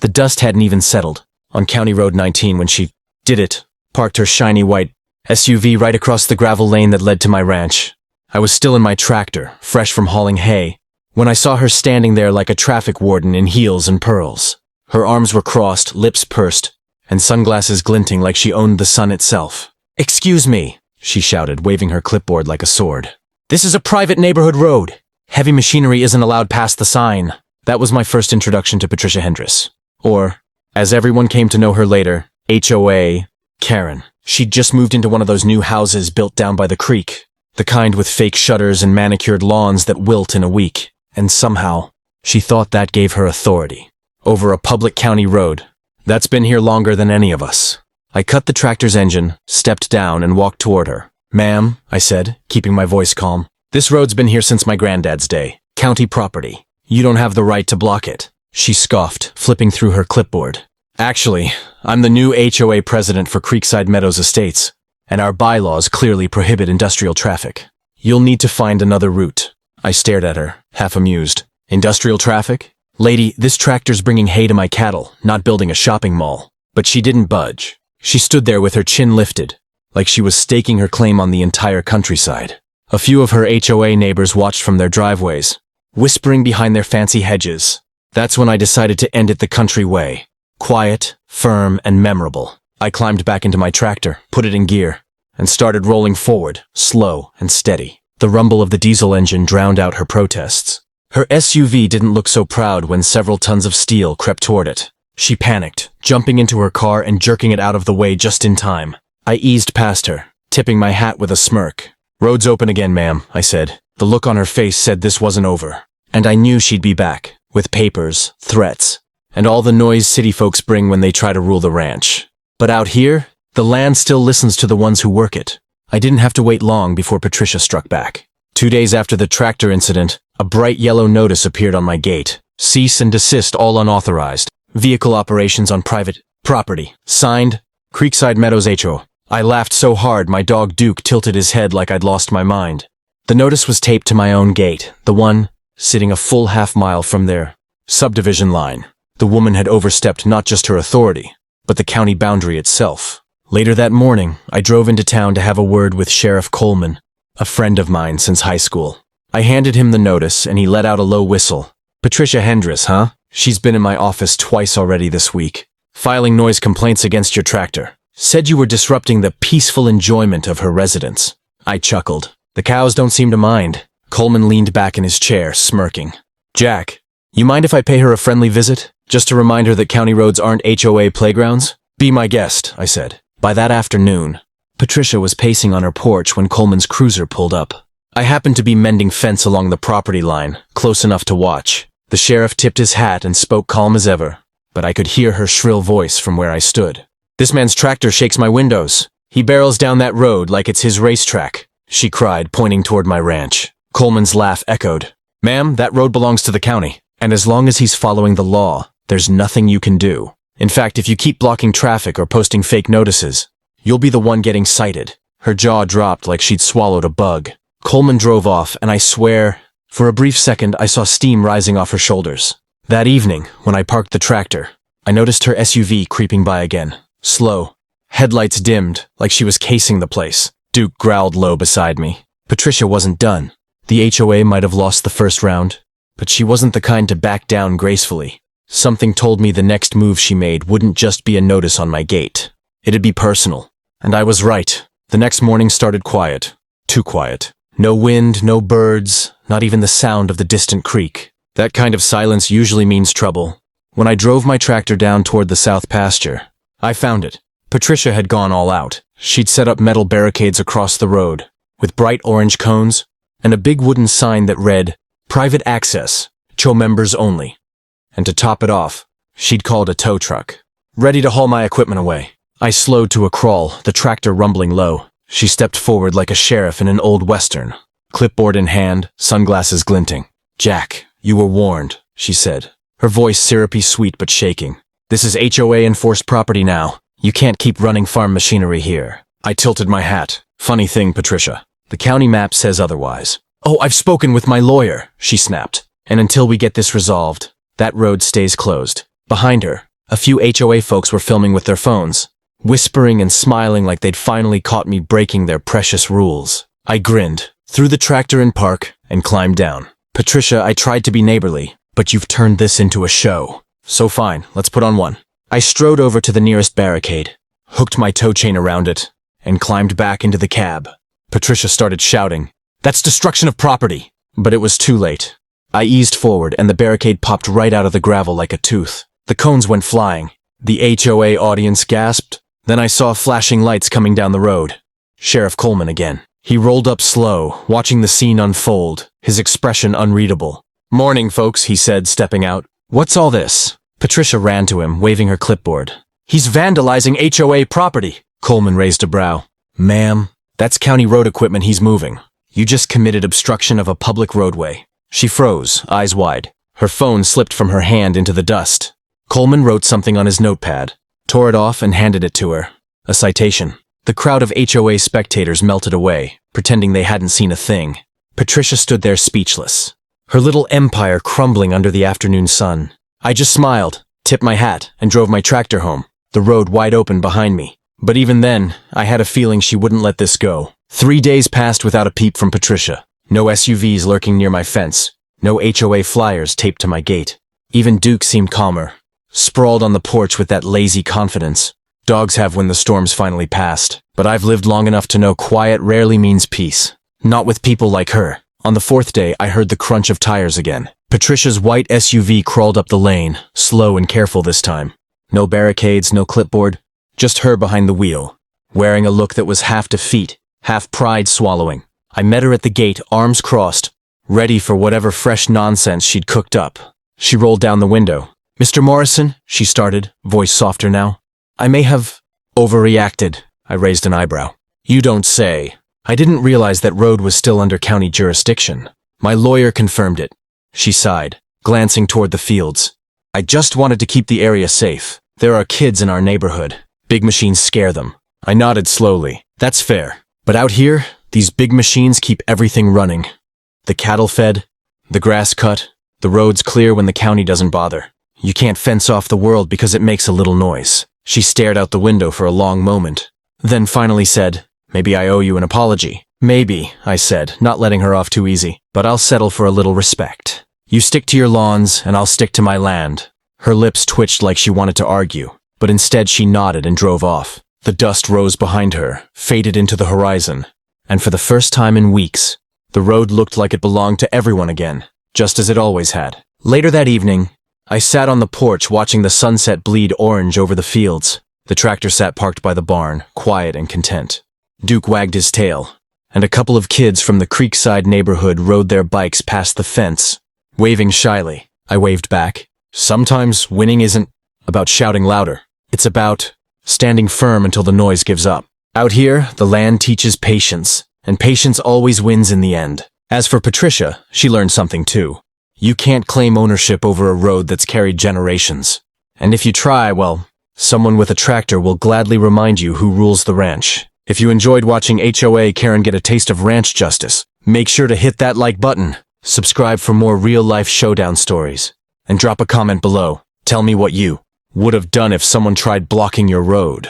The dust hadn't even settled on County Road 19 when she did it, parked her shiny white SUV right across the gravel lane that led to my ranch. I was still in my tractor, fresh from hauling hay, when I saw her standing there like a traffic warden in heels and pearls. Her arms were crossed, lips pursed, and sunglasses glinting like she owned the sun itself. "Excuse me," she shouted, waving her clipboard like a sword. "This is a private neighborhood road. Heavy machinery isn't allowed past the sign." That was my first introduction to Patricia Hendress. Or, as everyone came to know her later, HOA Karen. She'd just moved into one of those new houses built down by the creek, the kind with fake shutters and manicured lawns that wilt in a week. And somehow, she thought that gave her authority over a public county road that's been here longer than any of us. I cut the tractor's engine, stepped down, and walked toward her. "Ma'am," I said, keeping my voice calm, "this road's been here since my granddad's day. County property. You don't have the right to block it." She scoffed, flipping through her clipboard. "Actually, I'm the new HOA president for Creekside Meadows Estates, and our bylaws clearly prohibit industrial traffic. You'll need to find another route." I stared at her, half amused. "Industrial traffic? Lady, this tractor's bringing hay to my cattle, not building a shopping mall." But she didn't budge. She stood there with her chin lifted, like she was staking her claim on the entire countryside. A few of her HOA neighbors watched from their driveways, whispering behind their fancy hedges. That's when I decided to end it the country way. Quiet, firm, and memorable. I climbed back into my tractor, put it in gear, and started rolling forward, slow and steady. The rumble of the diesel engine drowned out her protests. Her SUV didn't look so proud when several tons of steel crept toward it. She panicked, jumping into her car and jerking it out of the way just in time. I eased past her, tipping my hat with a smirk. "Road's open again, ma'am," I said. The look on her face said this wasn't over. And I knew she'd be back, with papers, threats, and all the noise city folks bring when they try to rule the ranch. But out here, the land still listens to the ones who work it. I didn't have to wait long before Patricia struck back. 2 days after the tractor incident, a bright yellow notice appeared on my gate. "Cease and desist all unauthorized vehicle operations on private property. Signed, Creekside Meadows HO." I laughed so hard my dog Duke tilted his head like I'd lost my mind. The notice was taped to my own gate, the one sitting a full half-mile from their subdivision line. The woman had overstepped not just her authority, but the county boundary itself. Later that morning, I drove into town to have a word with Sheriff Coleman, a friend of mine since high school. I handed him the notice, and he let out a low whistle. "Patricia Hendress, huh? She's been in my office twice already this week, filing noise complaints against your tractor. Said you were disrupting the peaceful enjoyment of her residence." I chuckled. "The cows don't seem to mind." Coleman leaned back in his chair, smirking. "Jack, you mind if I pay her a friendly visit? Just to remind her that county roads aren't HOA playgrounds?" "Be my guest," I said. By that afternoon, Patricia was pacing on her porch when Coleman's cruiser pulled up. I happened to be mending fence along the property line, close enough to watch. The sheriff tipped his hat and spoke calm as ever, but I could hear her shrill voice from where I stood. "This man's tractor shakes my windows. He barrels down that road like it's his racetrack," she cried, pointing toward my ranch. Coleman's laugh echoed. "Ma'am, that road belongs to the county, and as long as he's following the law, there's nothing you can do. In fact, if you keep blocking traffic or posting fake notices, you'll be the one getting cited." Her jaw dropped like she'd swallowed a bug. Coleman drove off, and I swear, for a brief second, I saw steam rising off her shoulders. That evening, when I parked the tractor, I noticed her SUV creeping by again, slow. Headlights dimmed, like she was casing the place. Duke growled low beside me. Patricia wasn't done. The HOA might have lost the first round, but she wasn't the kind to back down gracefully. Something told me the next move she made wouldn't just be a notice on my gate. It'd be personal. And I was right. The next morning started quiet. Too quiet. No wind, no birds, not even the sound of the distant creek. That kind of silence usually means trouble. When I drove my tractor down toward the south pasture, I found it. Patricia had gone all out. She'd set up metal barricades across the road, with bright orange cones, and a big wooden sign that read, "Private access, HO members only." And to top it off, she'd called a tow truck, ready to haul my equipment away. I slowed to a crawl, the tractor rumbling low. She stepped forward like a sheriff in an old western, clipboard in hand, sunglasses glinting. "Jack, you were warned," she said, her voice syrupy sweet but shaking. "This is HOA enforced property now. You can't keep running farm machinery here." I tilted my hat. "Funny thing, Patricia. The county map says otherwise." "Oh, I've spoken with my lawyer," she snapped. "And until we get this resolved, that road stays closed." Behind her, A few HOA folks were filming with their phones, whispering and smiling like they'd finally caught me breaking their precious rules. I grinned, threw the tractor in park, and climbed down. Patricia, I tried to be neighborly, but you've turned this into a show. So fine, let's put on one. I strode over to the nearest barricade, hooked my tow chain around it, and climbed back into the cab. Patricia started shouting, "That's destruction of property!" But it was too late. I eased forward, and the barricade popped right out of the gravel like a tooth. The cones went flying. The HOA audience gasped. Then I saw flashing lights coming down the road. Sheriff Coleman again. He rolled up slow, watching the scene unfold, his expression unreadable. "Morning, folks," he said, stepping out. "What's all this?" Patricia ran to him, waving her clipboard. "He's vandalizing HOA property." Coleman raised a brow. "Ma'am, that's county road equipment he's moving. You just committed obstruction of a public roadway." She froze, eyes wide. Her phone slipped from her hand into the dust. Coleman wrote something on his notepad, tore it off and handed it to her. A citation. The crowd of HOA spectators melted away, pretending they hadn't seen a thing. Patricia stood there speechless, her little empire crumbling under the afternoon sun. I just smiled, tipped my hat, and drove my tractor home, the road wide open behind me. But even then, I had a feeling she wouldn't let this go. 3 days passed without a peep from Patricia. No SUVs lurking near my fence. No HOA flyers taped to my gate. Even Duke seemed calmer, sprawled on the porch with that lazy confidence dogs have when the storm's finally passed. But I've lived long enough to know quiet rarely means peace. Not with people like her. On the 4th day, I heard the crunch of tires again. Patricia's white SUV crawled up the lane, slow and careful this time. No barricades, no clipboard, just her behind the wheel, wearing a look that was half defeat, half pride swallowing. I met her at the gate, arms crossed, ready for whatever fresh nonsense she'd cooked up. She rolled down the window. "Mr. Morrison," she started, voice softer now. "I may have overreacted." I raised an eyebrow. "You don't say." I didn't realize that road was still under county jurisdiction. My lawyer confirmed it. She sighed, glancing toward the fields. "I just wanted to keep the area safe. There are kids in our neighborhood. Big machines scare them." I nodded slowly. "That's fair. But out here, these big machines keep everything running. The cattle fed, the grass cut, the roads clear when the county doesn't bother. You can't fence off the world because it makes a little noise." She stared out the window for a long moment, then finally said, "Maybe I owe you an apology." "Maybe," I said, not letting her off too easy, "but I'll settle for a little respect. You stick to your lawns, and I'll stick to my land." Her lips twitched like she wanted to argue, but instead she nodded and drove off. The dust rose behind her, faded into the horizon, and for the first time in weeks, the road looked like it belonged to everyone again, just as it always had. Later that evening, I sat on the porch watching the sunset bleed orange over the fields. The tractor sat parked by the barn, quiet and content. Duke wagged his tail, and a couple of kids from the Creekside neighborhood rode their bikes past the fence, waving shyly. I waved back. Sometimes winning isn't about shouting louder. It's about standing firm until the noise gives up. Out here, the land teaches patience, and patience always wins in the end. As for Patricia, she learned something too. You can't claim ownership over a road that's carried generations. And if you try, well, someone with a tractor will gladly remind you who rules the ranch. If you enjoyed watching HOA Karen get a taste of ranch justice, make sure to hit that like button, subscribe for more real-life showdown stories, and drop a comment below. Tell me what you would have done if someone tried blocking your road.